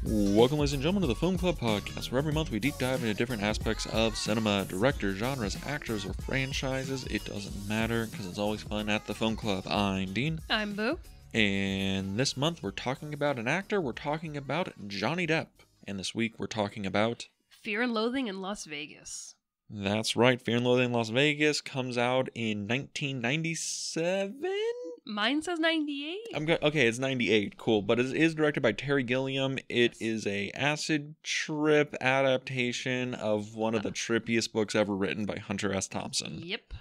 Welcome, ladies and gentlemen, to the Film Club Podcast, where every month we deep dive into different aspects of cinema, directors, genres, actors, or franchises. It doesn't matter, because it's always fun at the Film Club. I'm Dean. I'm Boo. And this month we're talking about an actor. We're talking about Johnny Depp. And this week we're talking about... Fear and Loathing in Las Vegas. That's right. Fear and Loathing in Las Vegas comes out in 1997? Mine says 98. Okay, it's 98. Cool. But it is directed by Terry Gilliam. It is a acid trip adaptation of one of the trippiest books ever written by Hunter S. Thompson. Yep.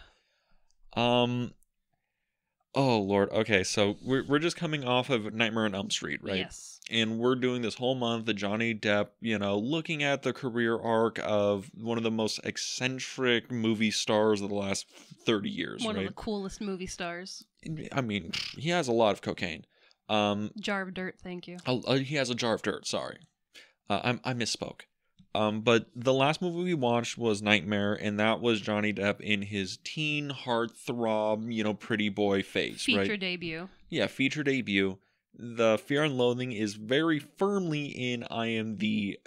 Oh, Lord. Okay, so we're just coming off of Nightmare on Elm Street, right? Yes. And we're doing this whole month of Johnny Depp, looking at the career arc of one of the most eccentric movie stars of the last 30 years, One right? of the coolest movie stars. I mean, he has a lot of cocaine. Jar of dirt, thank you. He has a jar of dirt, sorry. I misspoke. But the last movie we watched was Nightmare, and that was Johnny Depp in his teen heartthrob, pretty boy face, right? Feature debut. Yeah, feature debut. The Fear and Loathing is very firmly in I am the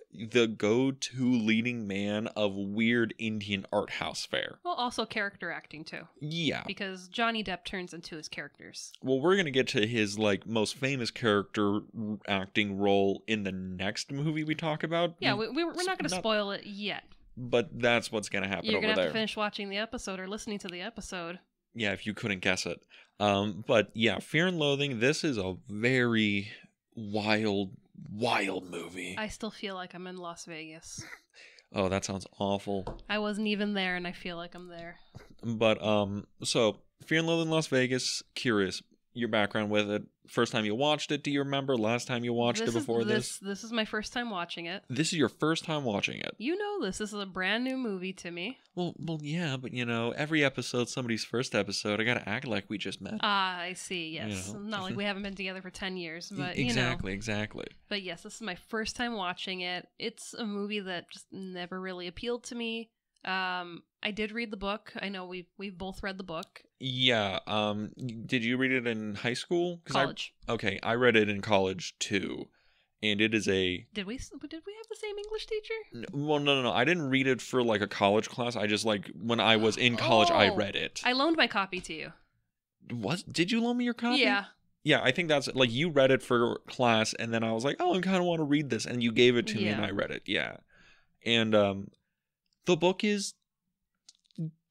go-to leading man of weird Indian art house fare. Well, also character acting, too. Yeah. Because Johnny Depp turns into his characters. Well, we're going to get to his, most famous character acting role in the next movie we talk about. Yeah, we're not going to spoil it yet. But that's what's going to happen over there. You're going to have to finish watching the episode or listening to the episode. Yeah, if you couldn't guess it. But yeah, Fear and Loathing, this is a very wild movie. I still feel like I'm in Las Vegas. Oh, that sounds awful. I wasn't even there and I feel like I'm there. But, so, Fear and Loathing Las Vegas, curious, your background with it. First time you watched it, do you remember? Last time you watched it before this? This is my first time watching it. This is your first time watching it. You know this. This is a brand new movie to me. Well, yeah, but every episode's somebody's first episode. I gotta act like we just met. Ah, I see, yes. Not like we haven't been together for 10 years, but Exactly. But yes, this is my first time watching it. It's a movie that just never really appealed to me. I did read the book. I know we've both read the book. Yeah. Did you read it in high school? College. Okay, I read it in college too, and it is a. Did we have the same English teacher? Well, no. I didn't read it for a college class. I just when I was in college, I read it. I loaned my copy to you. What? Did you loan me your copy? Yeah. Yeah, I think that's you read it for class, and then I was like, oh, I kind of want to read this, and you gave it to me, and I read it. Yeah, and the book is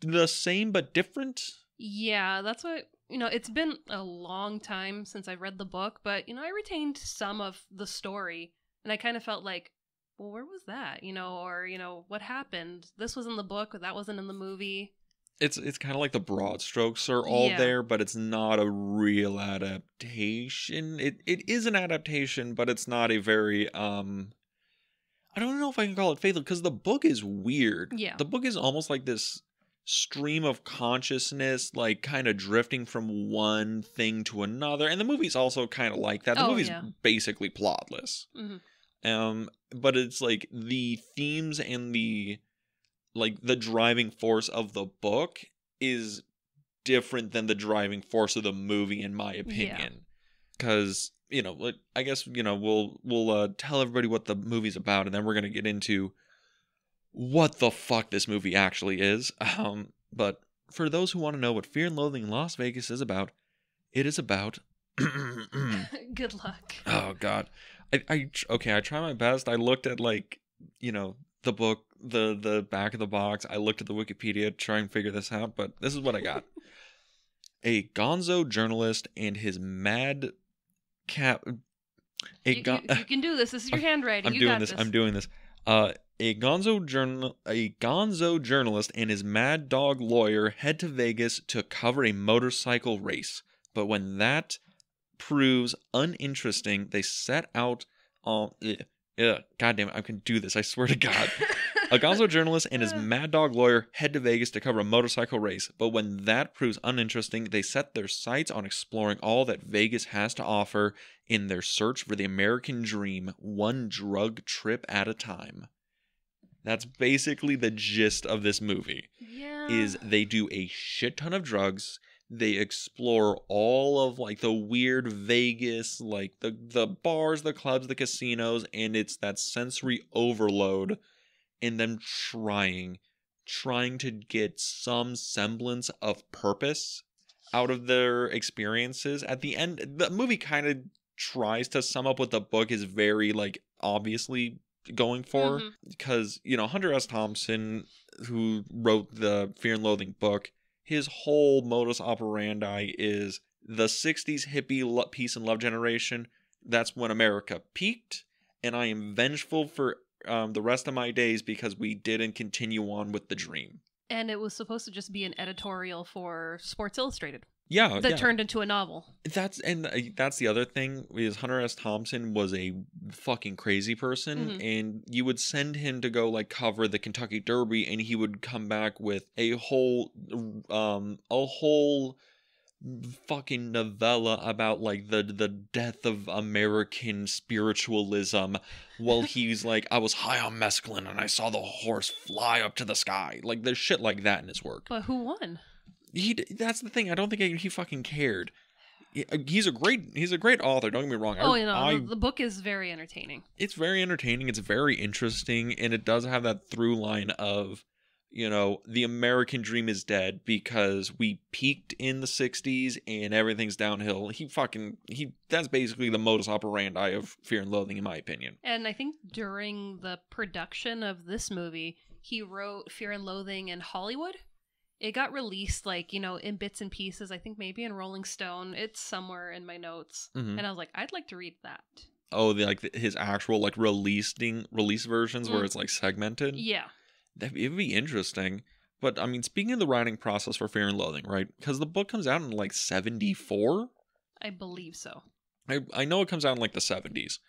the same but different. Yeah, that's what, it's been a long time since I read the book, but, I retained some of the story, and I kind of felt like, well, where was that? Or, what happened? This was in the book, but that wasn't in the movie. It's kind of like the broad strokes are all there, but it's not a real adaptation. It is an adaptation, but it's not a very, I don't know if I can call it faithful, because the book is weird. Yeah. The book is almost like this stream of consciousness, kind of drifting from one thing to another. And the movie's also kind of like that. The movie's basically plotless. Mm-hmm. But it's the themes and the driving force of the book is different than the driving force of the movie, in my opinion. Because, I guess, we'll tell everybody what the movie's about, and then we're going to get into what the fuck this movie actually is. But for those who want to know what Fear and Loathing in Las Vegas is about, it is about... Good luck. Oh, God. I try my best. I looked at, the book, the back of the box. I looked at the Wikipedia to try and figure this out, but this is what I got. A Gonzo journalist and his mad cat... You can do this. This is your handwriting. I'm doing this. A Gonzo journalist and his mad dog lawyer head to Vegas to cover a motorcycle race. But when that proves uninteresting, they set out on... God damn it, I can do this, I swear to God. A Gonzo journalist and his mad dog lawyer head to Vegas to cover a motorcycle race. But when that proves uninteresting, they set their sights on exploring all that Vegas has to offer in their search for the American dream, one drug trip at a time. That's basically the gist of this movie. Yeah. Is they do a shit ton of drugs. They explore all of like the weird Vegas, like the bars, the clubs, the casinos, and it's that sensory overload and them trying to get some semblance of purpose out of their experiences. At the end, the movie kind of tries to sum up what the book is very like obviously going for, because Hunter S. Thompson, who wrote the Fear and Loathing book, his whole modus operandi is the 60s hippie peace and love generation. That's when America peaked, and I am vengeful for the rest of my days because we didn't continue on with the dream. And it was supposed to just be an editorial for Sports Illustrated. Yeah, that turned into a novel. That's the other thing, is Hunter S. Thompson was a fucking crazy person, and you would send him to go like cover the Kentucky Derby, and he would come back with a whole fucking novella about like the death of American spiritualism, while he's like, I was high on mescaline and I saw the horse fly up to the sky. Like there's shit like that in his work. But who won? That's the thing. I don't think he fucking cared. He's a great author. Don't get me wrong. The book is very entertaining. It's very entertaining. It's very interesting, and it does have that through line of, the American dream is dead because we peaked in the 60s and everything's downhill. That's basically the modus operandi of Fear and Loathing, in my opinion. And I think during the production of this movie, he wrote Fear and Loathing in Hollywood. It got released, like, in bits and pieces. I think maybe in Rolling Stone. It's somewhere in my notes. And I was like, I'd like to read that. Oh, his actual, like, release versions where it's, like, segmented? Yeah. It would be interesting. But, I mean, speaking of the writing process for Fear and Loathing, right? Because the book comes out in, like, 74? I believe so. I know it comes out in, like, the 70s.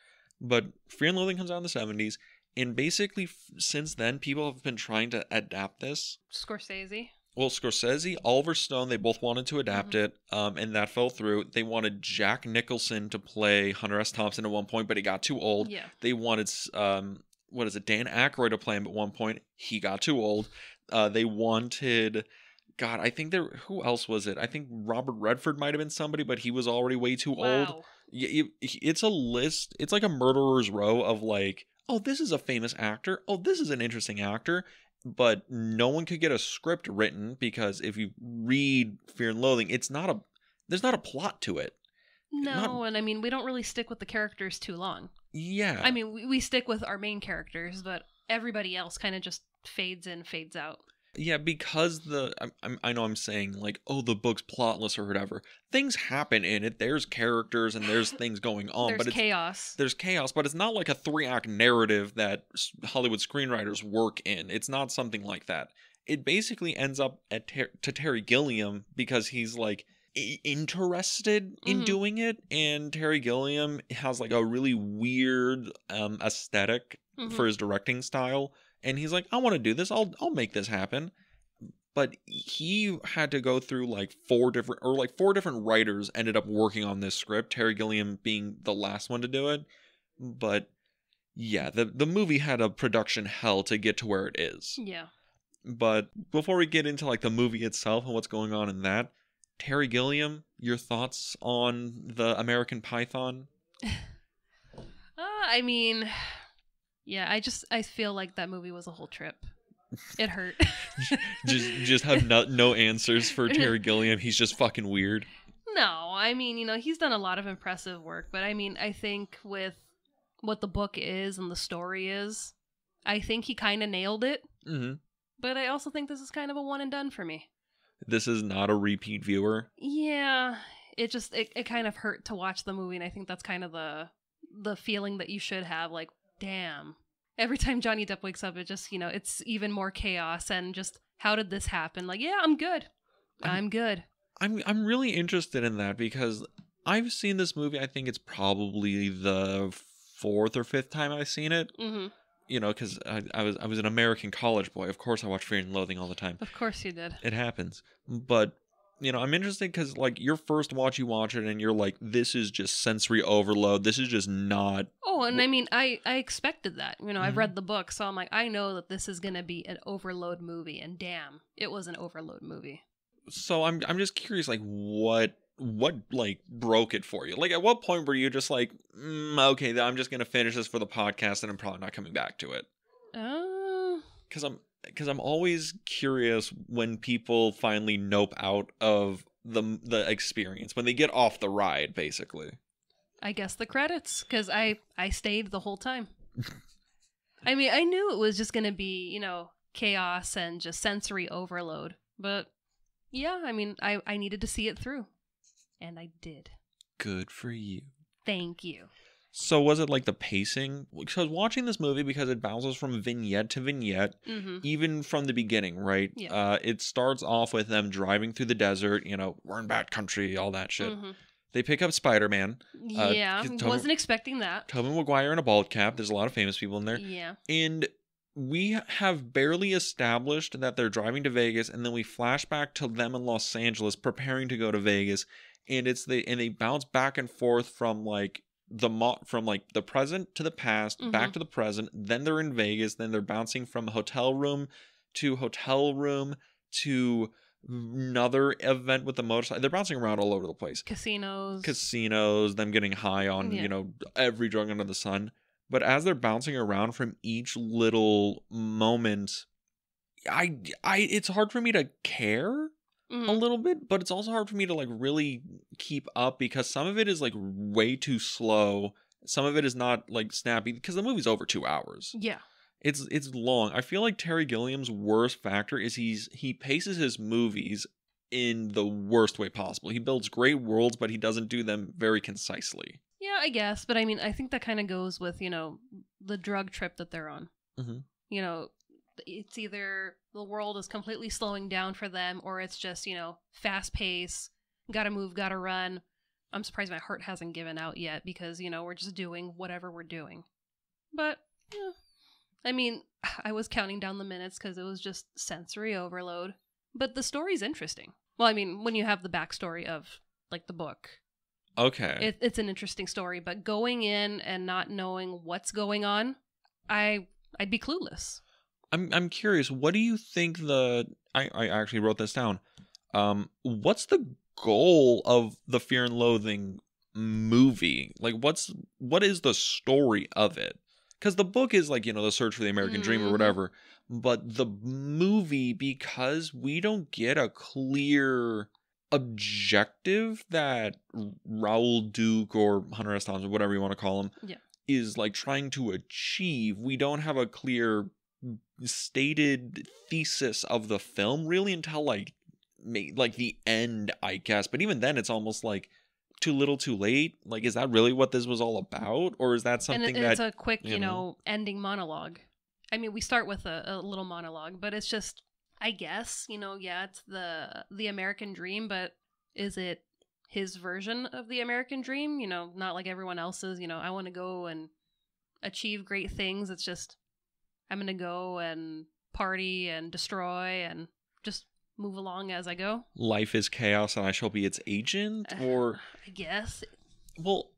But Fear and Loathing comes out in the 70s. And basically, since then, people have been trying to adapt this. Scorsese, Oliver Stone, they both wanted to adapt it, and that fell through. They wanted Jack Nicholson to play Hunter S. Thompson at one point, but he got too old. Yeah. They wanted, Dan Aykroyd to play him at one point. He got too old. They wanted, I think who else was it? I think Robert Redford might have been somebody, but he was already way too old. It's a list. It's like a murderer's row of like, oh, this is a famous actor. Oh, this is an interesting actor. But no one could get a script written because if you read Fear and Loathing, there's not a plot to it. And I mean, we don't really stick with the characters too long. Yeah. I mean, we stick with our main characters, but everybody else kind of just fades in, fades out. Yeah, because I know I'm saying like, oh, the book's plotless or whatever. Things happen in it. There's characters and there's things going on. There's chaos. There's chaos, but it's not like a 3-act narrative that Hollywood screenwriters work in. It's not something like that. It basically ends up to Terry Gilliam because he's like interested in doing it, and Terry Gilliam has like a really weird aesthetic for his directing style. And he's like, I want to do this. I'll make this happen. But he had to go through like four different writers ended up working on this script. Terry Gilliam being the last one to do it. But yeah, the movie had a production hell to get to where it is. Yeah. But before we get into like the movie itself and what's going on in that, Terry Gilliam, your thoughts on the American Python? I mean, yeah, I feel like that movie was a whole trip. It hurt. just have no answers for Terry Gilliam. He's just fucking weird. No, I mean, he's done a lot of impressive work, but I mean, I think with what the book is and the story is, I think he kind of nailed it. Mm-hmm. But I also think this is kind of a one and done for me. This is not a repeat viewer. Yeah, it kind of hurt to watch the movie, and I think that's kind of the feeling that you should have, like, damn. Every time Johnny Depp wakes up, it just, it's even more chaos, and just, how did this happen? Like, yeah, I'm good. I'm good. I'm really interested in that because I've seen this movie. I think it's probably the 4th or 5th time I've seen it. Mm-hmm. Because I was an American college boy. Of course I watch Fear and Loathing all the time. Of course you did. It happens. But, I'm interested because, like, your first watch, you watch it and you're like, this is just sensory overload. This is just not... Oh, and I mean, I expected that. Mm-hmm. I've read the book, so I'm like, I know that this is going to be an overload movie. And damn, it was an overload movie. So I'm just curious, like, what like broke it for you? Like, at what point were you just like, okay, I'm just gonna finish this for the podcast, and I'm probably not coming back to it? Because I'm always curious when people finally nope out of the experience, when they get off the ride, basically. I guess the credits, because I stayed the whole time. I mean, I knew it was just gonna be, you know, chaos and just sensory overload, but yeah, I mean, I needed to see it through. And I did. Good for you. Thank you. So was it like the pacing? Because I was watching this movie because it bounces from vignette to vignette, even from the beginning, right? Yeah. It starts off with them driving through the desert, you know, we're in bad country, all that shit. They pick up Spider-Man. Yeah, wasn't expecting that. Tobey Maguire in a bald cap. There's a lot of famous people in there. Yeah. And we have barely established that they're driving to Vegas, and then we flash back to them in Los Angeles preparing to go to Vegas. And they bounce back and forth from like the present to the past, back to the present. Then they're in Vegas. Then they're bouncing from hotel room to another event with the motorcycle. They're bouncing around all over the place. Casinos. Them getting high on you know, every drug under the sun. But as they're bouncing around from each little moment, it's hard for me to care. A little bit, but it's also hard for me to like really keep up because some of it is like way too slow. Some of it is not like snappy because the movie's over 2 hours. Yeah. It's long. I feel like Terry Gilliam's worst factor is he paces his movies in the worst way possible. He builds great worlds, but he doesn't do them very concisely. Yeah, I guess. But I mean, I think that kind of goes with, you know, the drug trip that they're on. You know, it's either the world is completely slowing down for them or it's just, you know, fast pace, gotta move, gotta run. I'm surprised my heart hasn't given out yet because, you know, we're just doing whatever we're doing. But, yeah. I mean, I was counting down the minutes because it was just sensory overload. But the story's interesting. Well, I mean, when you have the backstory of, like, the book. Okay. It's an interesting story, but going in and not knowing what's going on, I'd be clueless. I'm curious, what do you think I actually wrote this down. What's the goal of the Fear and Loathing movie? Like, what is the story of it? Because the book is like, you know, the search for the American dream or whatever. But the movie, because we don't get a clear objective that Raoul Duke or Hunter S. Thompson, whatever you want to call him, is like trying to achieve. We don't have a clear stated thesis of the film really until like the end, I guess. But even then, it's almost like too little too late. Like, is that really what this was all about, or is that something it's a quick you know ending monologue? I mean, we start with a little monologue, but it's just, I guess, you know, yeah, it's the American dream, but is it his version of the American dream? You know, not like everyone else's. You know, I want to go and achieve great things. It's just, I'm going to go and party and destroy and just move along as I go. Life is chaos and I shall be its agent? Or I guess. Well,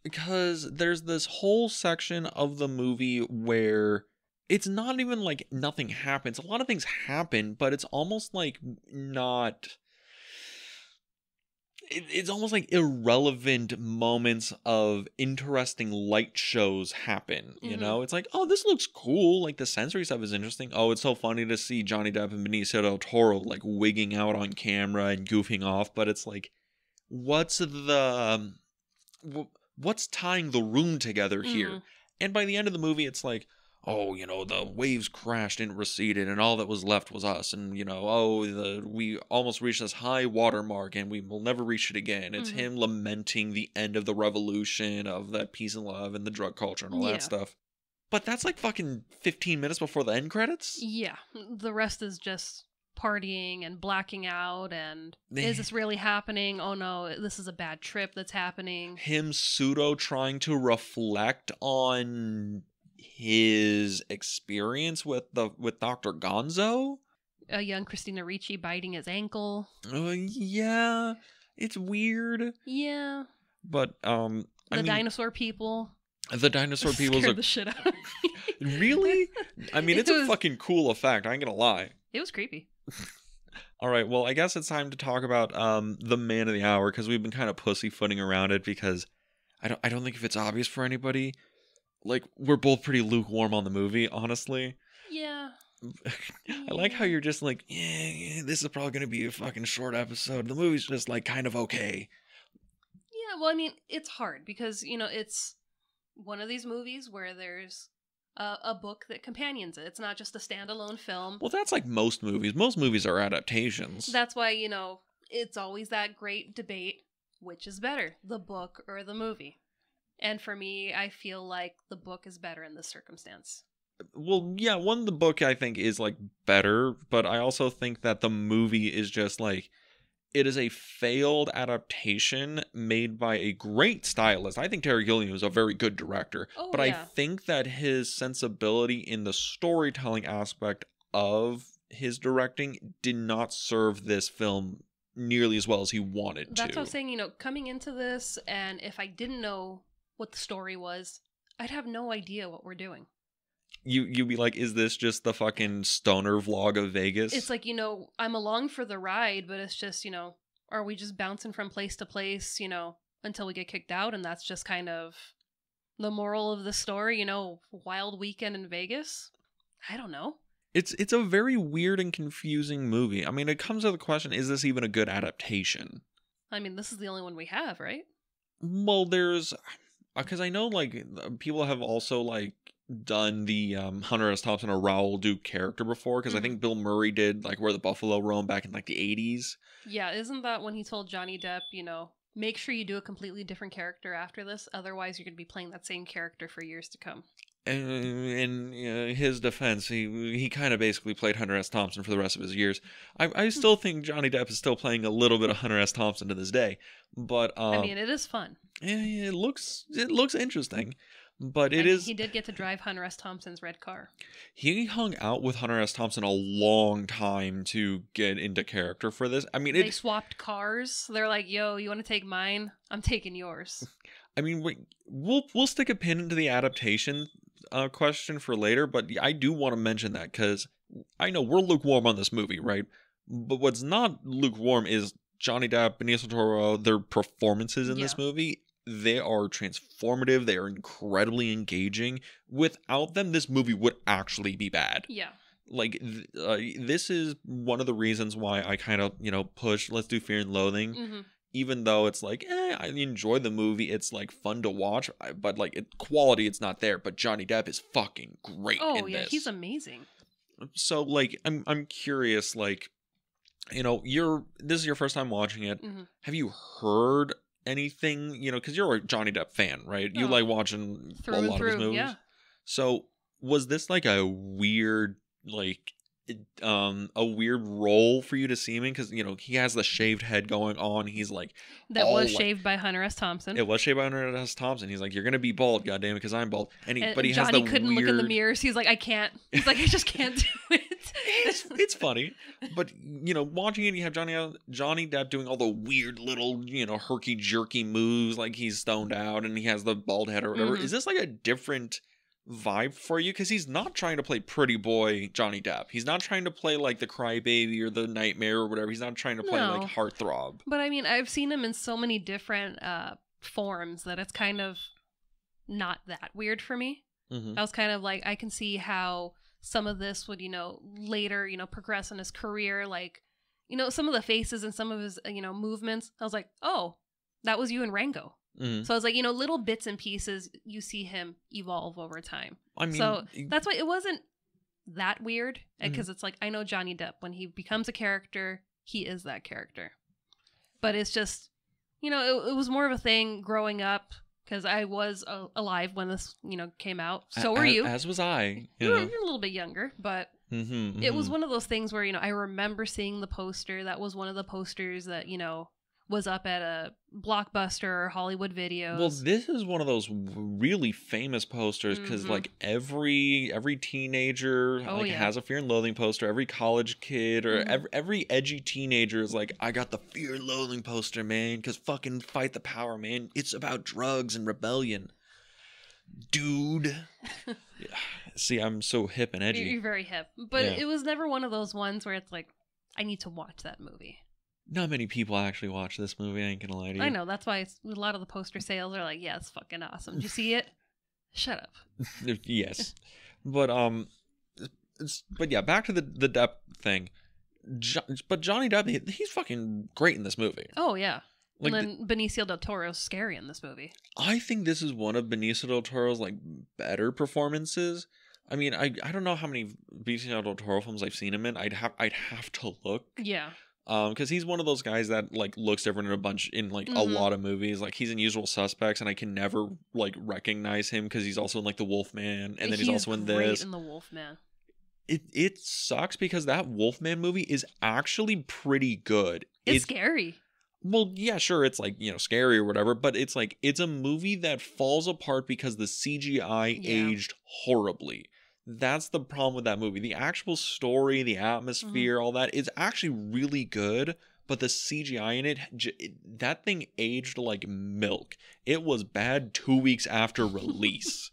because there's this whole section of the movie where it's not even like nothing happens. A lot of things happen, but it's almost like not... It's almost like irrelevant moments of interesting light shows happen, you know? It's like, oh, this looks cool. Like, the sensory stuff is interesting. Oh, it's so funny to see Johnny Depp and Benicio del Toro, like, wigging out on camera and goofing off. But it's like, what's tying the room together here? And by the end of the movie, it's like, oh, you know, the waves crashed and receded and all that was left was us. And, you know, we almost reached this high water mark and we will never reach it again. It's him lamenting the end of the revolution, of that peace and love and the drug culture and all that stuff. But that's like fucking 15 minutes before the end credits? Yeah. The rest is just partying and blacking out and is this really happening? Oh no, this is a bad trip that's happening. Him pseudo trying to reflect on his experience with Dr. Gonzo, a young Christina Ricci biting his ankle. Yeah, it's weird. Yeah, but the dinosaur people. The dinosaur people scared the shit out of me. Really? I mean, it's a fucking cool effect. I ain't gonna lie. It was creepy. All right, well, I guess it's time to talk about the man of the hour, because we've been kind of pussyfooting around it, because I don't think if it's obvious for anybody, like, we're both pretty lukewarm on the movie, honestly. Yeah. I like how you're just like, yeah, this is probably going to be a fucking short episode. The movie's just, like, kind of okay. Yeah, well, I mean, it's hard because, it's one of these movies where there's a book that companions it. It's not just a standalone film. Well, that's like most movies. Most movies are adaptations. That's why, it's always that great debate, which is better, the book or the movie? And for me, I feel like the book is better in this circumstance. Well, yeah, the book I think is like better, but I also think that the movie is just like, it is a failed adaptation made by a great stylist. I think Terry Gilliam is a very good director. But yeah. I think that his sensibility in the storytelling aspect of his directing did not serve this film nearly as well as he wanted to. That's what I'm saying, coming into this, and if I didn't know what the story was, I'd have no idea what we're doing. You'd be like, is this just the fucking stoner vlog of Vegas? It's like, I'm along for the ride, but it's just, are we just bouncing from place to place, until we get kicked out? And that's just kind of the moral of the story, wild weekend in Vegas? I don't know. It's a very weird and confusing movie. I mean, it comes to the question, is this even a good adaptation? I mean, this is the only one we have, right? Well, there's... Because I know, like, people have also, like, done the Hunter S. Thompson or Raoul Duke character before, because I think Bill Murray did like Where the Buffalo Roam back in like the 80s. Yeah, isn't that when he told Johnny Depp, make sure you do a completely different character after this, otherwise you're going to be playing that same character for years to come. In his defense, he kind of basically played Hunter S. Thompson for the rest of his years. I still think Johnny Depp is still playing a little bit of Hunter S. Thompson to this day, but I mean, it is fun. Yeah, it looks interesting. But he did get to drive Hunter S. Thompson's red car. He hung out with Hunter S. Thompson a long time to get into character for this. I mean, they swapped cars. They're like, "Yo, you want to take mine? I'm taking yours." I mean, we'll stick a pin into the adaptation question for later, but I do want to mention that because I know we're lukewarm on this movie, right? But what's not lukewarm is Johnny Depp, Benicio del Toro, their performances in this movie. They are transformative. They are incredibly engaging. Without them, this movie would actually be bad. Yeah. Like, this is one of the reasons why I kind of, push, let's do Fear and Loathing. Mm-hmm. Even though it's like, I enjoy the movie. It's, like, fun to watch. But, like, quality, it's not there. But Johnny Depp is fucking great in this. Oh, yeah, he's amazing. So, like, I'm curious, like, this is your first time watching it. Mm-hmm. Have you heard anything, because you're a Johnny Depp fan, right? You like watching a lot of his movies. Yeah. So was this like a weird, like, a weird role for you to see him in? Because, he has the shaved head going on. He's like... That was shaved by Hunter S. Thompson. It was shaved by Hunter S. Thompson. He's like, you're going to be bald, goddammit, because I'm bald. But he Johnny has the couldn't look in the mirrors. He's like, I can't. He's like, I just can't do it. It's funny. But, watching it, you have Johnny Depp doing all the weird little, herky-jerky moves, like he's stoned out and he has the bald head or whatever. Mm-hmm. Is this like a different vibe for you? Because he's not trying to play pretty boy Johnny Depp. He's not trying to play like the crybaby or the nightmare or whatever. He's not trying to play like heartthrob. But I mean, I've seen him in so many different forms that it's kind of not that weird for me. Mm-hmm. I was kind of like, I can see how some of this would, later, progress in his career. Like, some of the faces and some of his, movements. I was like, oh, that was you in Rango. Mm-hmm. So I was like, little bits and pieces, you see him evolve over time. I mean, so that's why it wasn't that weird, because it's like, I know Johnny Depp, when he becomes a character, he is that character. But it's just, it was more of a thing growing up, because I was alive when this, came out. So were you. As was I. You're a little bit younger, but it was one of those things where, I remember seeing the poster. That was one of the posters that, was up at a Blockbuster or Hollywood Videos. Well, this is one of those really famous posters because, like, every teenager has a Fear and Loathing poster. Every college kid or every edgy teenager is like, I got the Fear and Loathing poster, man, because fucking fight the power, man. It's about drugs and rebellion. Dude. See, I'm so hip and edgy. You're very hip. But it was never one of those ones where it's like, I need to watch that movie. Not many people actually watch this movie, I ain't gonna lie to you. I know, that's why a lot of the poster sales are like, yeah, it's fucking awesome. Did you see it? Shut up. Yes. But yeah, back to the Depp thing. But Johnny Depp, he's fucking great in this movie. Oh, yeah. Like, and then Benicio del Toro's scary in this movie. I think this is one of Benicio del Toro's, like, better performances. I mean, I don't know how many Benicio del Toro films I've seen him in. I'd have to look. Yeah. Because he's one of those guys that like looks different in a lot of movies. Like he's in Usual Suspects, and I can never like recognize him because he's also in like The Wolfman, and then he's also in this. In The Wolfman. It sucks because that Wolfman movie is actually pretty good. It's scary. Well, yeah, sure, it's like, you know, scary or whatever, but it's like it's a movie that falls apart because the CGI aged horribly. That's the problem with that movie. The actual story, the atmosphere, all that is actually really good, but the CGI in it, that thing aged like milk. It was bad 2 weeks after release.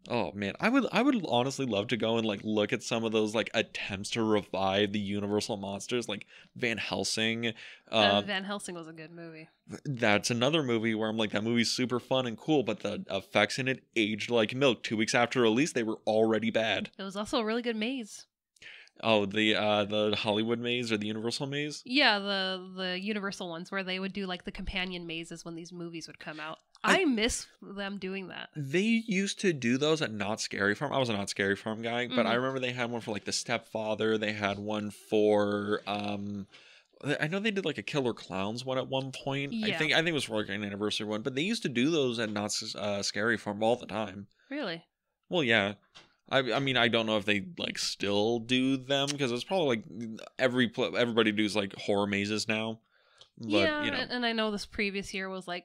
Oh man, I would honestly love to go and like look at some of those like attempts to revive the Universal monsters, like Van Helsing. Van Helsing was a good movie. That's another movie where I'm like, that movie's super fun and cool, but the effects in it aged like milk. 2 weeks after release, they were already bad. It was also a really good maze. Oh, the Hollywood maze or the Universal maze? Yeah, the Universal ones where they would do like the companion mazes when these movies would come out. I miss them doing that. They used to do those at Not Scary Farm. I was a Not Scary Farm guy, but I remember they had one for like The Stepfather. They had one for I know they did like a Killer Clowns one at one point. Yeah. I think it was for like an anniversary one, but they used to do those at Not Scary Farm all the time. Really? Well, yeah. I mean, I don't know if they like still do them because it's probably like everybody does like horror mazes now. But, yeah, you know. And I know this previous year was like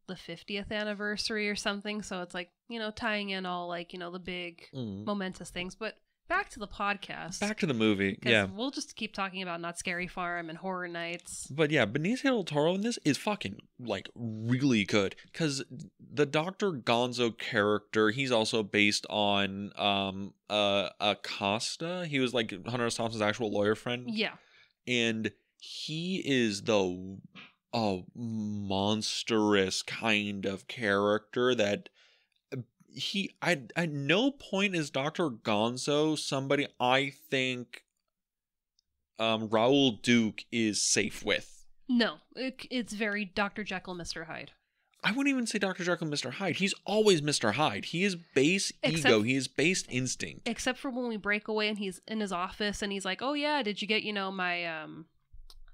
the 50th anniversary or something, so it's like, you know, tying in all like, you know, the big momentous things. But back to the podcast. Back to the movie. Yeah. We'll just keep talking about Not Scary Farm and Horror Nights. But yeah, Benicio del Toro in this is fucking like really good because the Dr. Gonzo character, he's also based on Acosta. He was like Hunter S. Thompson's actual lawyer friend. Yeah. And he is a monstrous kind of character that at no point is Dr. Gonzo somebody I think Raoul Duke is safe with. No, it's very Dr. Jekyll, Mr. Hyde. I wouldn't even say Dr. Jekyll, Mr. Hyde. He's always Mr. Hyde. He is base ego. He is base instinct. Except for when we break away and he's in his office and he's like, "Oh yeah, did you get, you know, my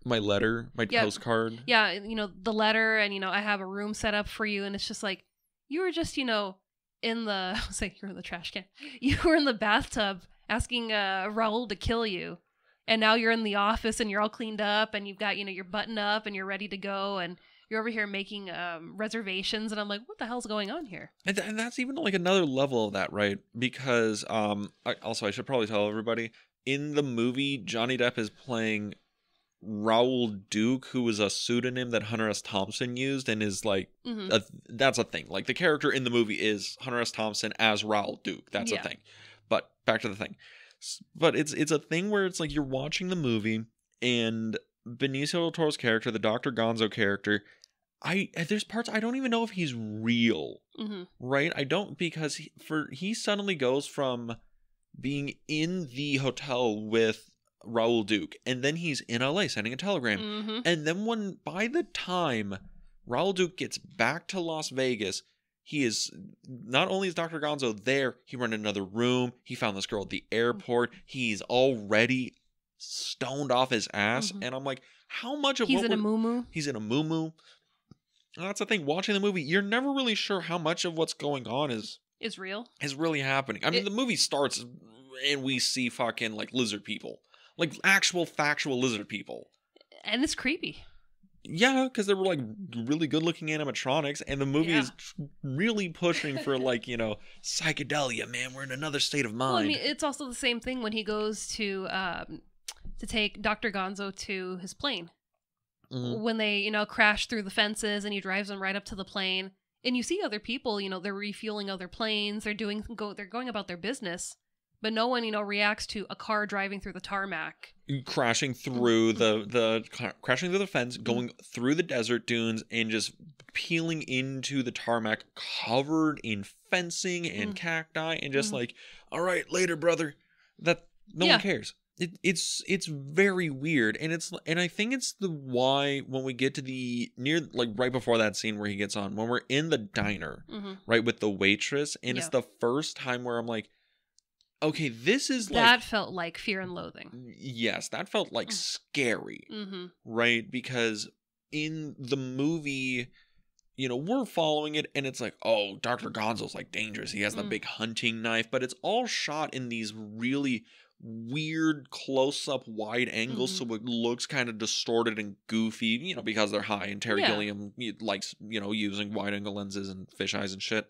letter, my postcard?" Yeah, you know, the letter, and you know, I have a room set up for you, and it's just like, you were just, you know, in the, I was like, you're in the trash can. You were in the bathtub asking Raoul to kill you. And now you're in the office and you're all cleaned up and you've got, you know, your button up and you're ready to go. And you're over here making reservations. And I'm like, what the hell's going on here? And that's even like another level of that, right? Because I should probably tell everybody, in the movie, Johnny Depp is playing Raoul Duke, who was a pseudonym that Hunter S. Thompson used, and is like, that's a thing. Like the character in the movie is Hunter S. Thompson as Raoul Duke. That's a thing. But back to the thing. But it's a thing where it's like you're watching the movie and Benicio del Toro's character, the Dr. Gonzo character, there's parts I don't even know if he's real, right? I don't, because he suddenly goes from being in the hotel with Raoul Duke, and then he's in LA sending a telegram, and then by the time Raoul Duke gets back to Las Vegas, he is not only is Dr. Gonzo there, he ran another room, he found this girl at the airport, he's already stoned off his ass, and I'm like, how much of he's in a muumuu? He's in a muumuu. That's the thing, watching the movie, you're never really sure how much of what's going on is real, is really happening. I mean, the movie starts and we see fucking like lizard people. Like actual factual lizard people. And it's creepy. Yeah, because they were like really good looking animatronics, and the movie is really pushing for like, you know, psychedelia, man. We're in another state of mind. Well, I mean, it's also the same thing when he goes to take Dr. Gonzo to his plane. When they, you know, crash through the fences and he drives them right up to the plane. And you see other people, you know, they're refueling other planes, they're going about their business. but no one, reacts to a car driving through the tarmac. Crashing through crashing through the fence, going through the desert dunes, and just peeling into the tarmac covered in fencing and cacti, and just like, all right, later, brother. That no one cares. It's very weird, and I think it's why when we get to the right before that scene where he gets on, when we're in the diner, right, with the waitress, and it's the first time where I'm like, okay, this is that felt like Fear and Loathing. Yes, that felt like scary, right? Because in the movie, we're following it, and it's like, oh, Dr. Gonzo's like dangerous. He has the big hunting knife, but it's all shot in these really weird close-up wide angles, so it looks kind of distorted and goofy, because they're high, and Terry Gilliam likes, using wide-angle lenses and fisheyes and shit.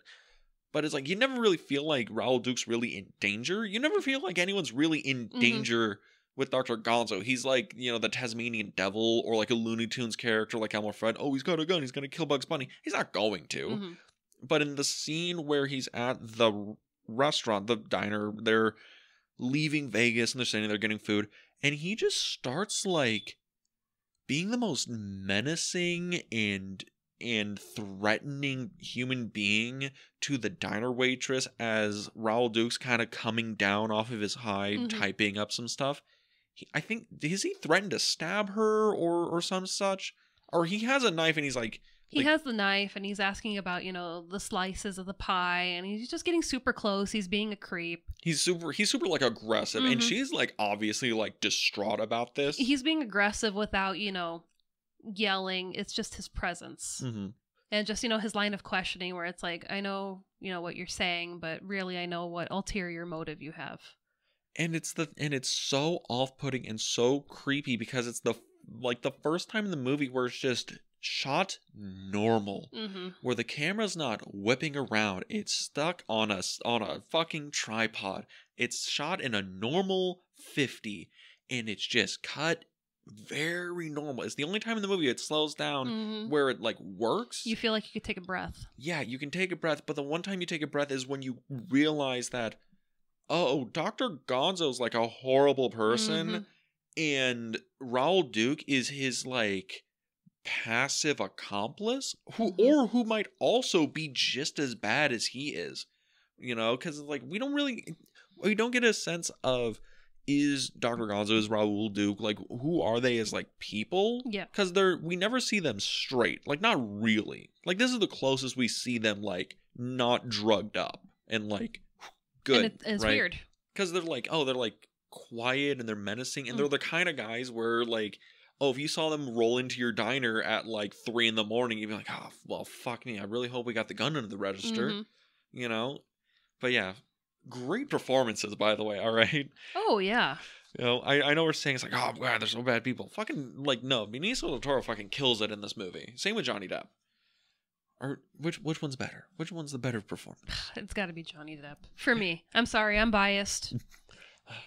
But it's like, you never really feel like Raoul Duke's really in danger. You never feel like anyone's really in danger with Dr. Gonzo. He's like, the Tasmanian devil, or like a Looney Tunes character like Elmer Fudd. Oh, he's got a gun, he's gonna kill Bugs Bunny. He's not going to. But in the scene where he's at the restaurant, the diner, they're leaving Vegas and they're standing there getting food, and he just starts like being the most menacing and threatening human being to the diner waitress as Raoul Duke's kind of coming down off of his high, typing up some stuff. I think, has he threatened to stab her or some such? Or he has a knife and he's like... He has the knife and he's asking about, the slices of the pie, and he's just getting super close. He's being a creep. He's super like aggressive, and she's like obviously like distraught about this. He's being aggressive without, yelling. It's just his presence. And just, his line of questioning where it's like, I know, what you're saying, but really I know what ulterior motive you have. And it's so off-putting and so creepy because it's the first time in the movie where it's just shot normal, where the camera's not whipping around. It's stuck on a fucking tripod. It's shot in a normal 50, and it's just cut very normal. It's the only time in the movie it slows down where it like works. You feel like you could take a breath. Yeah, you can take a breath, but the one time you take a breath is when you realize that, oh, Dr. Gonzo's like a horrible person, and Raoul Duke is his like passive accomplice who might also be just as bad as he is, because like we don't get a sense of, is Dr. Gonzo, is Raoul Duke, like who are they as like people? Yeah, because we never see them straight, like not really. Like this is the closest we see them like not drugged up and like good. And it's right? Weird because they're like quiet and they're menacing, and they're the kind of guys where like, oh, if you saw them roll into your diner at like 3 a.m, you'd be like, oh, well, fuck me. I really hope we got the gun under the register, But yeah, great performances, by the way. All right. Oh yeah. I know we're saying it's like, oh god, there's so bad people. Fucking like no, Benicio del Toro fucking kills it in this movie. Same with Johnny Depp. Or which one's better? Which one's the better performance? It's got to be Johnny Depp for me. I'm sorry, I'm biased.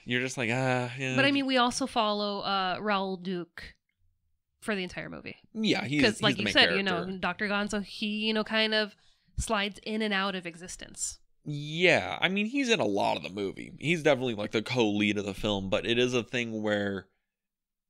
You're just like yeah. But I mean, we also follow Raoul Duke for the entire movie. Yeah, because like you said, character. Dr. Gonzo, he kind of slides in and out of existence. Yeah, I mean, he's in a lot of the movie. He's definitely like the co-lead of the film, but it is a thing where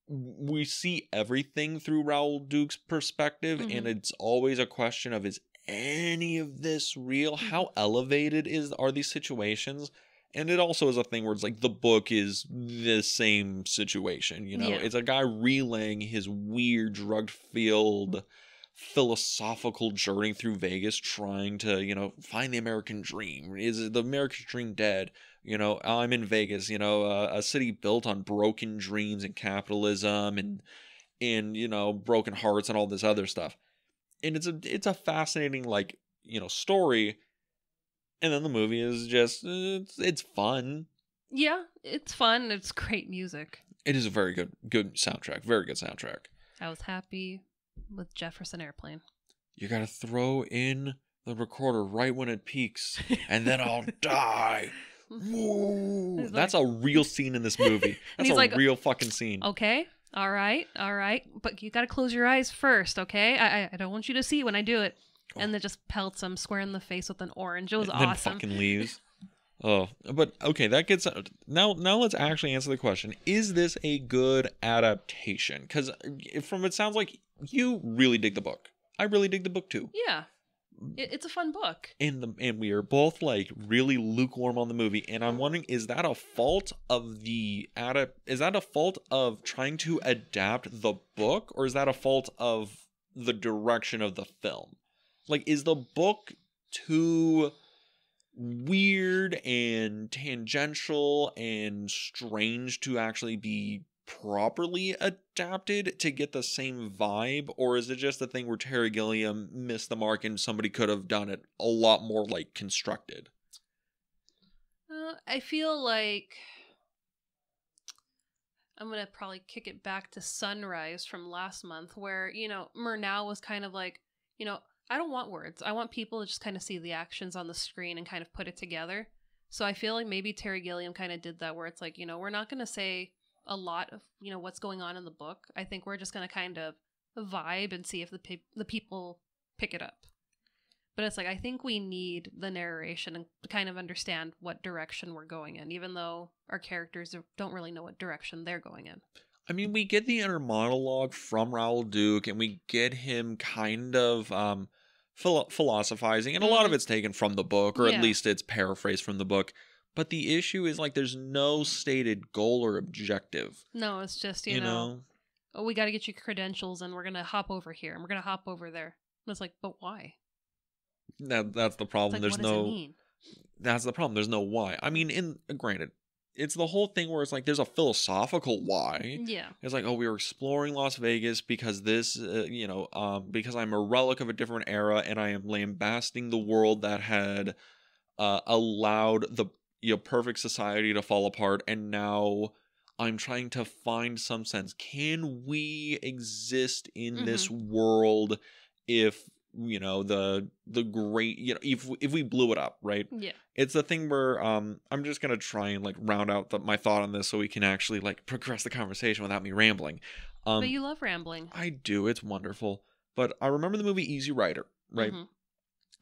we see everything through Raoul Duke's perspective, and it's always a question of, is any of this real? How elevated are these situations? And it also is a thing where it's like the book is the same situation, Yeah. It's a guy relaying his weird drug-filled philosophical journey through Vegas, trying to, find the American dream. Is the American dream dead? I'm in Vegas, a city built on broken dreams and capitalism and broken hearts and all this other stuff. And it's a fascinating, like, story. And then the movie is just, it's fun. Yeah, it's fun. It's great music. It is a very good soundtrack. Very good soundtrack. I was happy with Jefferson Airplane. You gotta throw in the recorder right when it peaks, and then I'll die. Woo. That's a real scene in this movie. That's a real fucking scene. Okay. All right. But you gotta close your eyes first, okay? I don't want you to see when I do it. And then just pelts him square in the face with an orange. It was awesome. Then fucking leaves. Oh, but okay, that gets now. Now let's actually answer the question: is this a good adaptation? Because from it sounds like you really dig the book. I really dig the book too. Yeah, it's a fun book. And we are both like really lukewarm on the movie. And I'm wondering, is that a fault of Is that a fault of trying to adapt the book, or is that a fault of the direction of the film? Like, is the book too weird and tangential and strange to actually be properly adapted to get the same vibe, or is it just a thing where Terry Gilliam missed the mark and somebody could have done it a lot more like constructed? I feel like I'm gonna probably kick it back to Sunrise from last month, where Murnau was kind of like, I don't want words. I want people to just kind of see the actions on the screen and kind of put it together. So I feel like maybe Terry Gilliam kind of did that, where it's like, we're not going to say a lot of, what's going on in the book. I think we're just going to kind of vibe and see if the people pick it up. But it's like, I think we need the narration and to kind of understand what direction we're going in, even though our characters don't really know what direction they're going in. I mean, we get the inner monologue from Raoul Duke, and we get him kind of philosophizing, and a lot of it's taken from the book, or at least it's paraphrased from the book. But the issue is, like, there's no stated goal or objective. No, it's just, you know, oh, we got to get you credentials, and we're going to hop over here, and we're going to hop over there. And it's like, but why? That's the problem. It's like, what does it mean? That's the problem. There's no why. I mean, granted, it's the whole thing where it's like there's a philosophical why. Yeah. It's like, oh, we were exploring Las Vegas because this, because I'm a relic of a different era, and I am lambasting the world that had allowed the perfect society to fall apart, and now I'm trying to find some sense. Can we exist in this world if the great, if we blew it up, right? Yeah. It's the thing where I'm just gonna try and like round out my thought on this so we can actually like progress the conversation without me rambling. But you love rambling. I do. It's wonderful. But I remember the movie Easy Rider, right?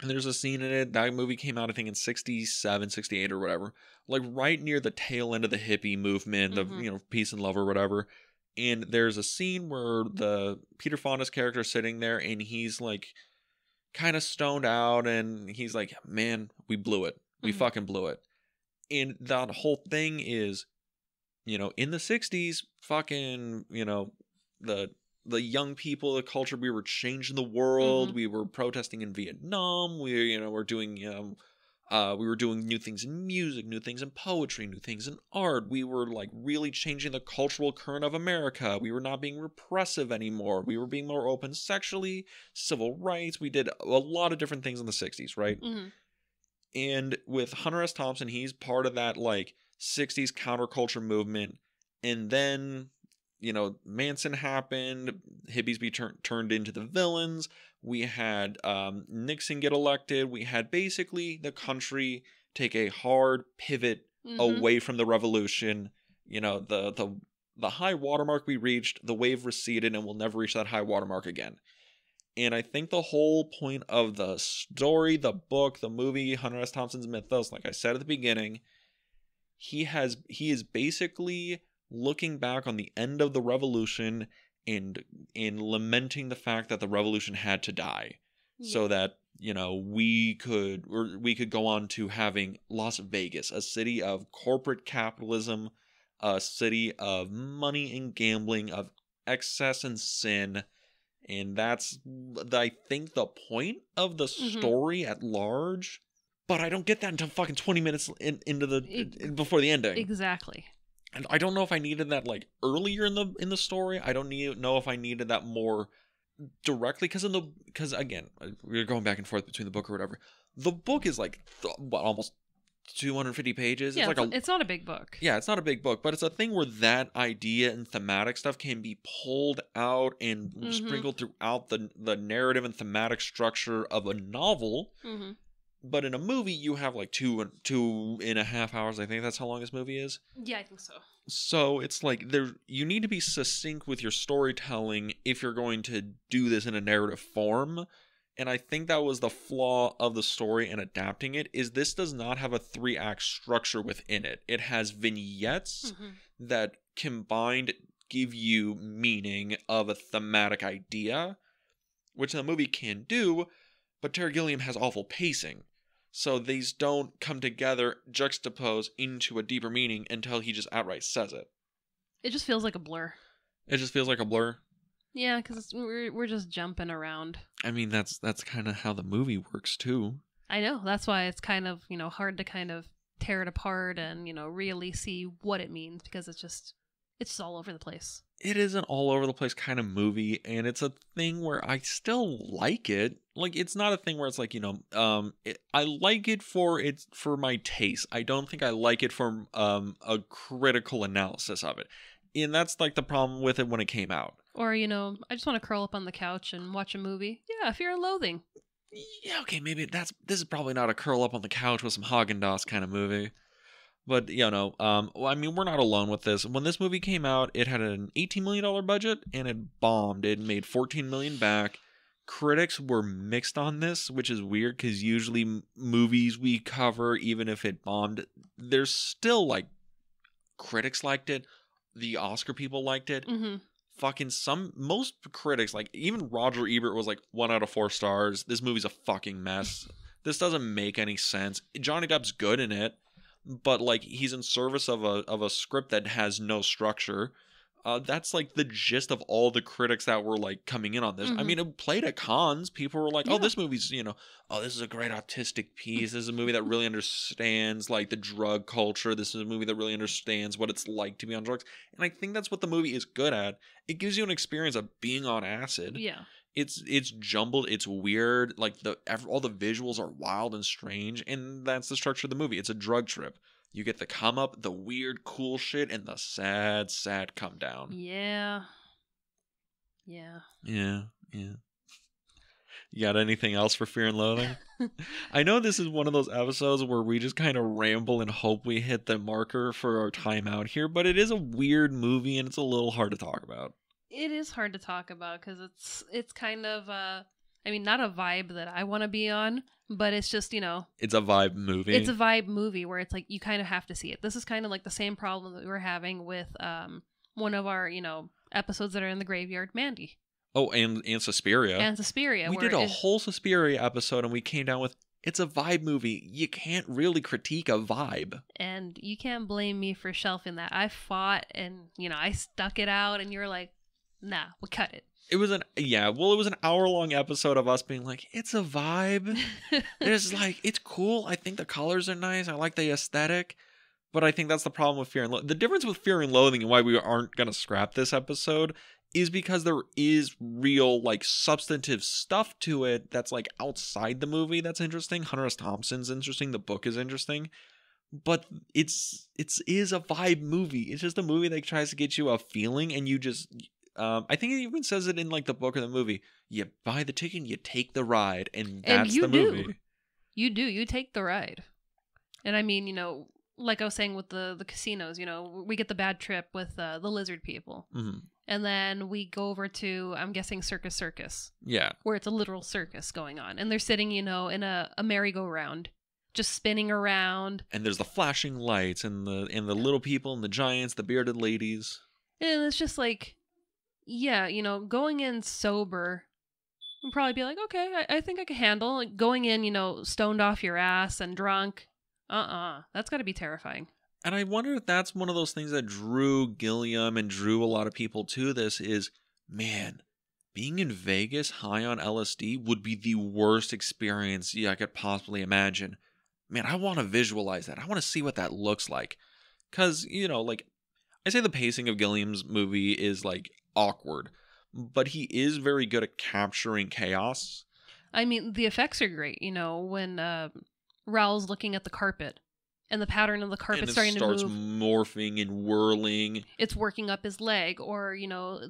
And there's a scene in it. That movie came out, I think, in 67, 68 or whatever. Like right near the tail end of the hippie movement, of peace and love or whatever. And there's a scene where the Peter Fonda's character is sitting there, and he's like kind of stoned out, and he's like, man, we blew it. We fucking blew it. And that whole thing is, in the 60s, fucking, the young people, the culture, we were changing the world. We were protesting in Vietnam. We were doing new things in music, new things in poetry, new things in art. We were like really changing the cultural current of America. We were not being repressive anymore. We were being more open sexually, civil rights. We did a lot of different things in the 60s, right? And with Hunter S. Thompson, he's part of that like 60s counterculture movement. And then, Manson happened. Hippies turned into the villains. We had Nixon get elected. We had basically the country take a hard pivot away from the revolution. The high watermark we reached, the wave receded, and we'll never reach that high watermark again. And I think the whole point of the story, the book, the movie, Hunter S. Thompson's mythos, like I said at the beginning, he is basically looking back on the end of the revolution and lamenting the fact that the revolution had to die, so that we could go on to having Las Vegas, a city of corporate capitalism, a city of money and gambling, of excess and sin. And that's, I think, the point of the story at large. But I don't get that until fucking 20 minutes before the ending. Exactly. And I don't know if I needed that like earlier in the story. I don't know if I needed that more directly, because again, we're going back and forth between the book or whatever. The book is like almost 250 pages. Yeah, it's not a big book. Yeah, it's not a big book, but it's a thing where that idea and thematic stuff can be pulled out and sprinkled throughout the narrative and thematic structure of a novel. But in a movie, you have like 2.5 hours. I think that's how long this movie is. Yeah, I think so. So it's like you need to be succinct with your storytelling if you're going to do this in a narrative form. And I think that was the flaw of the story and adapting it, is this does not have a 3-act structure within it. It has vignettes that combined give you meaning of a thematic idea, which the movie can do, but Terry Gilliam has awful pacing. So these don't come together, juxtapose into a deeper meaning until he just outright says it. It just feels like a blur. It just feels like a blur? Yeah, because we're just jumping around. I mean, that's kind of how the movie works, too. I know. That's why it's kind of, hard to kind of tear it apart and, really see what it means, because it's just all over the place. It is an all over the place kind of movie, and it's a thing where I still like it. Like, it's not a thing where it's like, I like it for my taste. I don't think I like it for a critical analysis of it. And that's like the problem with it when it came out. Or, I just want to curl up on the couch and watch a movie. Yeah, Fear and Loathing. Yeah, okay, maybe this is probably not a curl up on the couch with some Haagen-Dazs kind of movie. But, well, I mean, we're not alone with this. When this movie came out, it had an $18 million budget, and it bombed. It made $14 million back. Critics were mixed on this, which is weird, because usually movies we cover, even if it bombed, there's still, like, critics liked it. The Oscar people liked it. Most critics, like, even Roger Ebert was like, 1 out of 4 stars. This movie's a fucking mess. This doesn't make any sense. Johnny Depp's good in it, but, like, he's in service of a script that has no structure. That's, like, the gist of all the critics that were, like, coming in on this. I mean, it played at cons. People were like, oh, this movie's, this is a great artistic piece. This is a movie that really understands, like, the drug culture. This is a movie that really understands what it's like to be on drugs. And I think that's what the movie is good at. It gives you an experience of being on acid. Yeah. It's jumbled. It's weird. Like, all the visuals are wild and strange. And that's the structure of the movie. It's a drug trip. You get the come up, the weird, cool shit, and the sad, sad come down. Yeah. You got anything else for Fear and Loathing? I know this is one of those episodes where we just kind of ramble and hope we hit the marker for our time out here, but it is a weird movie, and it's a little hard to talk about. It is hard to talk about, because it's kind of, not a vibe that I want to be on, but it's just, It's a vibe movie. It's a vibe movie where it's like, you kind of have to see it. This is kind of like the same problem that we were having with one of our, episodes that are in the graveyard, Mandy. Oh, and Suspiria. And Suspiria. We did a whole Suspiria episode, and we came down with, it's a vibe movie. You can't really critique a vibe. And you can't blame me for shelving that. I fought, and, I stuck it out, and you're like, nah, we'll cut it. It was an hour-long episode of us being like, it's a vibe. There's like, it's cool. I think the colors are nice. I like the aesthetic. But I think that's the problem with Fear and Loathing. The difference with Fear and Loathing and why we aren't going to scrap this episode is because there is real, like, substantive stuff to it that's, like, outside the movie that's interesting. Hunter S. Thompson's interesting. The book is interesting. But it is a vibe movie. It's just a movie that tries to get you a feeling, and you just... I think it even says it in, like, the book or the movie. You buy the ticket, you take the ride, and that's the movie. You do. You take the ride. And I mean, like I was saying with the casinos, we get the bad trip with the lizard people. Mm-hmm. And then we go over to, I'm guessing, Circus. Yeah. Where it's a literal circus going on. And they're sitting, in a merry-go-round, just spinning around. And there's the flashing lights and the little people and the giants, the bearded ladies. And it's just like... Yeah, going in sober, I'd probably be like, okay, I think I can handle. Like, going in, stoned off your ass and drunk, that's got to be terrifying. And I wonder if that's one of those things that drew Gilliam and drew a lot of people to this is, man, being in Vegas high on LSD would be the worst experience I could possibly imagine. Man, I want to visualize that. I want to see what that looks like. Because, like, I say the pacing of Gilliam's movie is, like, awkward, but he is very good at capturing chaos. I mean, the effects are great, when Raoul's looking at the carpet and the pattern of the carpet starting to move. It starts morphing and whirling. It's working up his leg, or,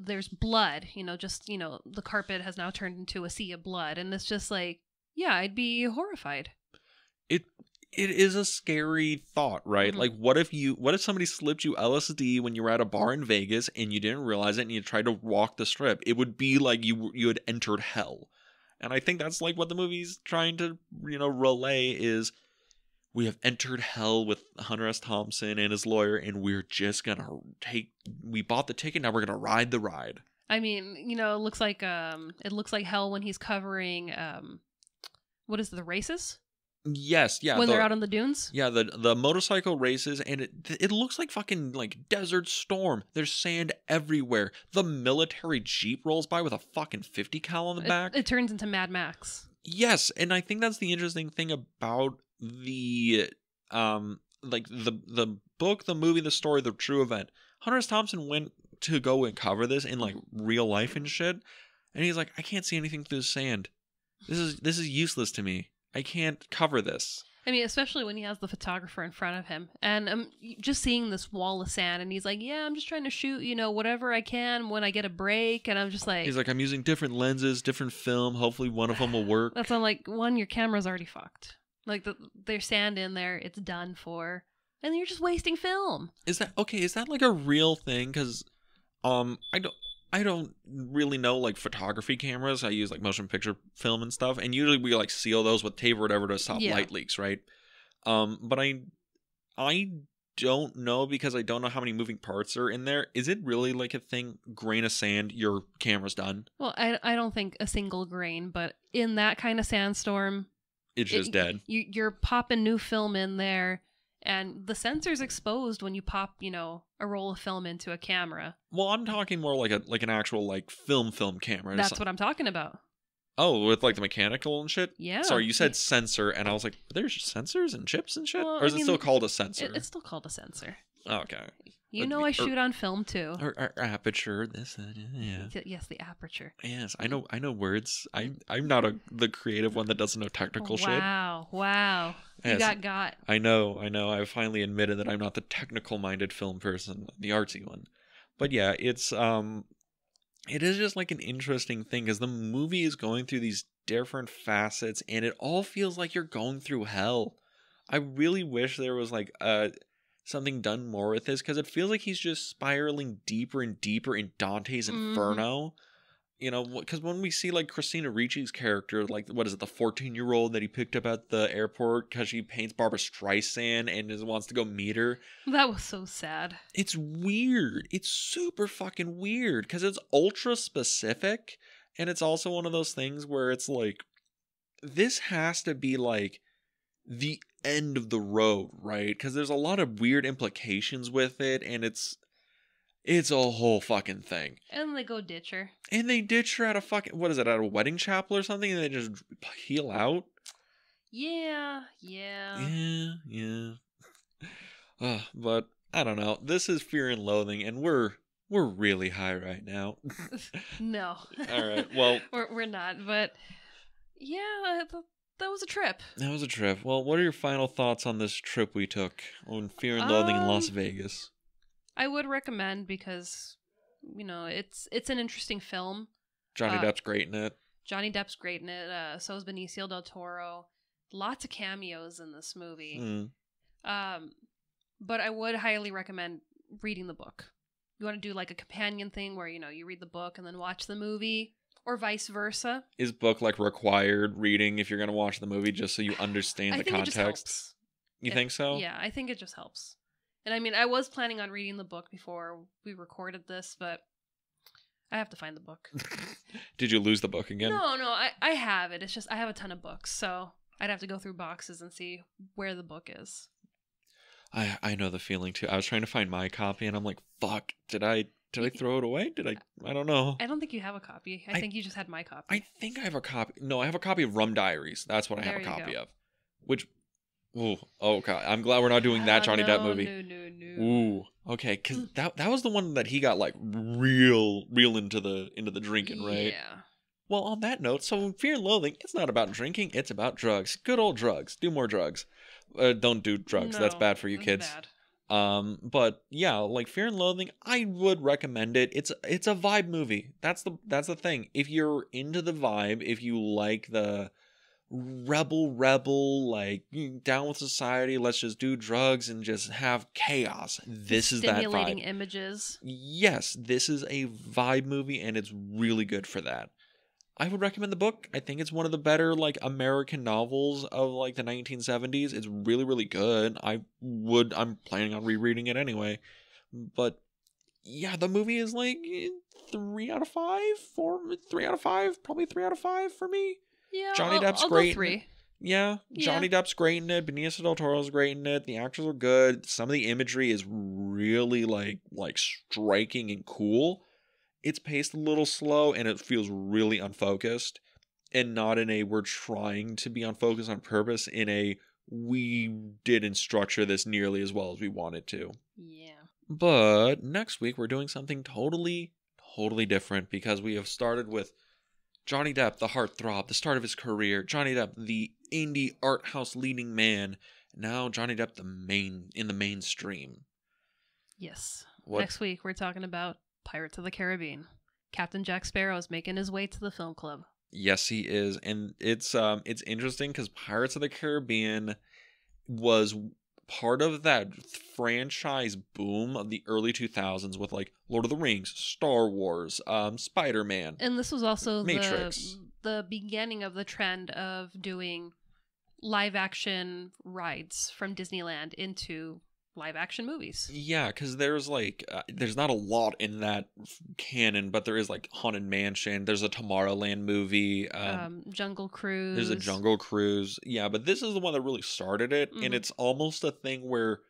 there's blood, the carpet has now turned into a sea of blood, and it's just like, yeah, I'd be horrified. It is a scary thought, right? Mm-hmm. Like, what if somebody slipped you LSD when you were at a bar in Vegas and you didn't realize it and you tried to walk the strip? It would be like you had entered hell. And I think that's like what the movie's trying to, relay is we have entered hell with Hunter S. Thompson and his lawyer, and we're just gonna we bought the ticket, now we're gonna ride the ride. I mean, it looks like hell when he's covering what is it, the races? Yes, yeah. When they're out on the dunes? Yeah, the motorcycle races, and it looks like fucking like Desert Storm. There's sand everywhere. The military Jeep rolls by with a fucking 50 cal on the back. It turns into Mad Max. Yes, and I think that's the interesting thing about the the book, the movie, the story, the true event. Hunter S. Thompson went to go and cover this in like real life and shit, and he's like, I can't see anything through the sand. This is useless to me. I can't cover this. I mean, especially when he has the photographer in front of him, and just seeing this wall of sand, and he's like, yeah, I'm just trying to shoot, whatever I can when I get a break, and I'm just like... He's like, I'm using different lenses, different film, hopefully one of them will work. That's not like, one, your camera's already fucked. Like, there's sand in there, it's done for, and you're just wasting film. Is that like a real thing? Because, I don't really know like photography cameras. I use like motion picture film and stuff, and usually we like seal those with tape or whatever to stop light leaks, right? But I don't know because I don't know how many moving parts are in there. Is it really like a thing? Grain of sand, your camera's done? Well, I don't think a single grain, but in that kind of sandstorm, it's just dead. You're popping new film in there. And the sensor's exposed when you pop, a roll of film into a camera. Well, I'm talking more like an actual like film camera. That's what I'm talking about. Oh, with like the mechanical and shit? Yeah. Sorry, you said sensor, and I was like, there's sensors and chips and shit? Well, or is it still called a sensor? It's still called a sensor. Okay. I shoot on film too. Or aperture, this, yeah. Yes, the aperture. Yes, I know words. I'm not the creative one that doesn't know technical shit. Wow. You Yes, got. I know. I've finally admitted that I'm not the technical-minded film person, the artsy one. But yeah, it is just like an interesting thing because the movie is going through these different facets, and it all feels like you're going through hell. I really wish there was like something done more with this because it feels like he's just spiraling deeper and deeper in Dante's Inferno. Because when we see like Christina Ricci's character, like what is it, the 14-year-old that he picked up at the airport because she paints Barbra Streisand and wants to go meet her. That was so sad. It's weird. It's super fucking weird because it's ultra specific, and it's also one of those things where it's like, this has to be like the end of the road, right? Because there's a lot of weird implications with it, and it's a whole fucking thing. And they go ditch her. And they ditch her at a fucking, what is it, at a wedding chapel or something, and they just heel out? Yeah. But I don't know. This is Fear and Loathing, and we're really high right now. No. All right. Well, we're not, but yeah, that was a trip. That was a trip. Well, what are your final thoughts on this trip we took on Fear and Loathing in Las Vegas? I would recommend because, it's an interesting film. Johnny Depp's great in it. So is Benicio del Toro. Lots of cameos in this movie. But I would highly recommend reading the book. You want to do like a companion thing where, you read the book and then watch the movie, or vice versa. Is book like required reading if you're going to watch the movie just so you understand the context? It just helps. You think so? Yeah, I think it just helps. And I mean, I was planning on reading the book before we recorded this, but I have to find the book. Did you lose the book again? No, I have it. It's just I have a ton of books, so I'd have to go through boxes and see where the book is. I know the feeling too. I was trying to find my copy, and I'm like, fuck, did I throw it away? I don't know. I don't think you have a copy. I think you just had my copy. I think I have a copy. No, I have a copy of Rum Diaries. That's what I have a copy of. Which... Ooh, okay. I'm glad we're not doing that Johnny Depp movie. No. Ooh, okay, because that was the one that he got like real into the drinking, right? Yeah. Well, on that note, so Fear and Loathing, it's not about drinking, it's about drugs. Good old drugs. Do more drugs. Don't do drugs. That's bad for you kids. Bad. But yeah, like Fear and Loathing, I would recommend it. It's a vibe movie. That's the thing. If you're into the vibe, if you like the rebel, like down with society, let's just do drugs and just have chaos. This is that vibe. Stimulating images. Yes, this is a vibe movie, and it's really good for that. I would recommend the book. I think it's one of the better like American novels of like the 1970s. It's really, really good. I'm planning on rereading it anyway. But yeah, the movie is like 3 out of 5, 3 out of 5, probably 3 out of 5 for me. Yeah, Johnny Depp's I'll great. Go 3. Yeah, Johnny Depp's great in it. Benicio del Toro's great in it. The actors are good. Some of the imagery is really like striking and cool. It's paced a little slow and it feels really unfocused, and not in a we're trying to be unfocused on purpose, in a we didn't structure this nearly as well as we wanted to. Yeah. But next week we're doing something totally different, because we have started with Johnny Depp, the heartthrob, the start of his career. Johnny Depp, the indie art house leading man. Now Johnny Depp, in the mainstream. Yes. What? Next week we're talking about Pirates of the Caribbean. Captain Jack Sparrow is making his way to the film club. Yes, he is, and it's interesting because Pirates of the Caribbean was part of that franchise boom of the early 2000s with like Lord of the Rings, Star Wars, Spider-Man. And this was also Matrix. the beginning of the trend of doing live action rides from Disneyland into live action movies. Yeah, because there's like there's not a lot in that canon, but there is like Haunted Mansion. There's a Tomorrowland movie. Jungle Cruise. There's a Jungle Cruise. Yeah, but this is the one that really started it, and it's almost a thing where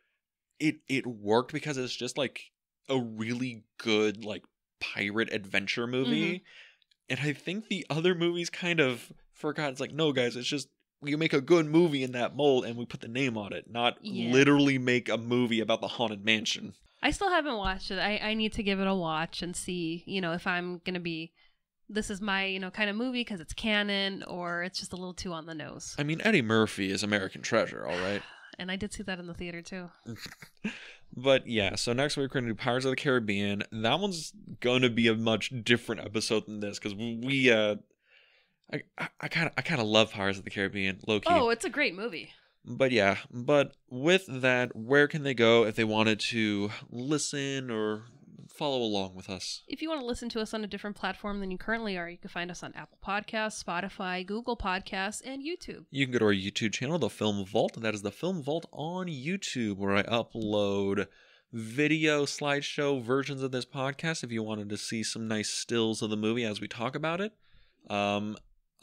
it worked because it's just like a really good like pirate adventure movie. And I think the other movies kind of forgot. It's like, no, guys, it's just you make a good movie in that mold and we put the name on it, not literally make a movie about the Haunted Mansion. I still haven't watched it. I need to give it a watch and see, if I'm going to be, this is my, kind of movie because it's canon, or it's just a little too on the nose. I mean, Eddie Murphy is American treasure, all right? And I did see that in the theater too. But yeah, so next week we're going to do Pirates of the Caribbean. That one's going to be a much different episode than this because we, I kind of love Pirates of the Caribbean, low key. Oh, it's a great movie. But yeah, but with that, where can they go if they wanted to listen or follow along with us? If you want to listen to us on a different platform than you currently are, you can find us on Apple Podcasts, Spotify, Google Podcasts, and YouTube. You can go to our YouTube channel, The Film Vault. That is The Film Vault on YouTube, where I upload video slideshow versions of this podcast if you wanted to see some nice stills of the movie as we talk about it.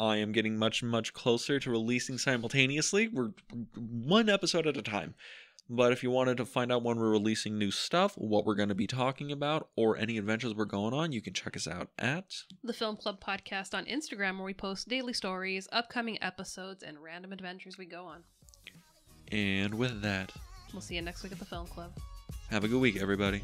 I am getting much, much closer to releasing simultaneously. We're one episode at a time. But if you wanted to find out when we're releasing new stuff, what we're going to be talking about, or any adventures we're going on, you can check us out at The Film Club Podcast on Instagram, where we post daily stories, upcoming episodes, and random adventures we go on. And with that, we'll see you next week at the Film Club. Have a good week, everybody.